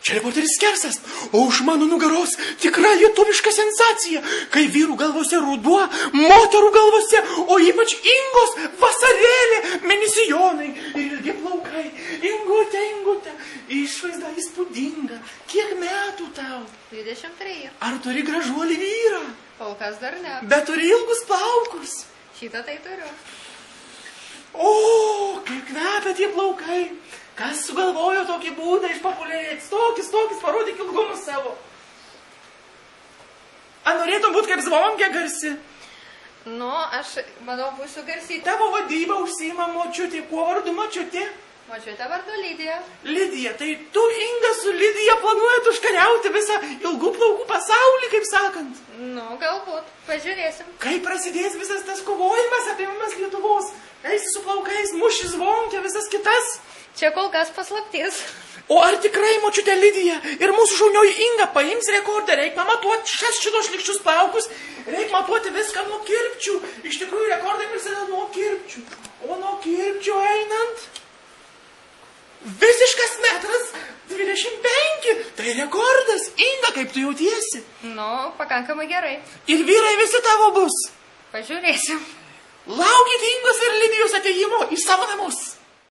Čia reporteris Kersas, o už mano nugaros tikra lietuviška sensacija, kai vyrų galvose ruduo, moterų galvose, o ypač Ingos vasarėlė, mėnesijonai ir ilgi plaukai. Ingute, išvaizda įspūdinga. Kiek metų tau? 23. Ar turi gražuolį vyrą? Kol kas dar ne. Bet turi ilgus plaukus. Šitą tai turiu. O, kaip kvepia tie plaukai. Kas sugalvojo tokį būdą išpopuliarėti? Stokis, parodyk ilgumus savo. Ar norėtum būti kaip Zvonkė garsi? Nu, aš manau, būsiu garsi. Tavo vadyba užsiima močiutė. Kuo vardu močiutė? Močiutė vardu Lidija. Lidija, tai tu, Inga, su Lidija planuojat užkariauti visą ilgų plaukų pasaulį, kaip sakant? Nu, galbūt. Pažiūrėsim. Kai prasidės visas tas kovojimas apimimas Lietuvos? Eisi su plaukais, muši Zvonkę, visas kitas? Čia kol kas paslaptis. O ar tikrai močiutė Lidija ir mūsų šaunioji Inga paims rekordą? Reik pamatuoti šitos šlikščius plaukus, reik matuoti viską nuo kirpčių. Iš tikrųjų, rekordai prasideda nuo kirpčių. O nuo kirpčių einant... Visiškas metras 25. Tai rekordas. Inga, kaip tu jautiesi? Nu, pakankamai gerai. Ir vyrai visi tavo bus. Pažiūrėsim. Laukit Ingos ir Lidijos atėjimo į savo namus.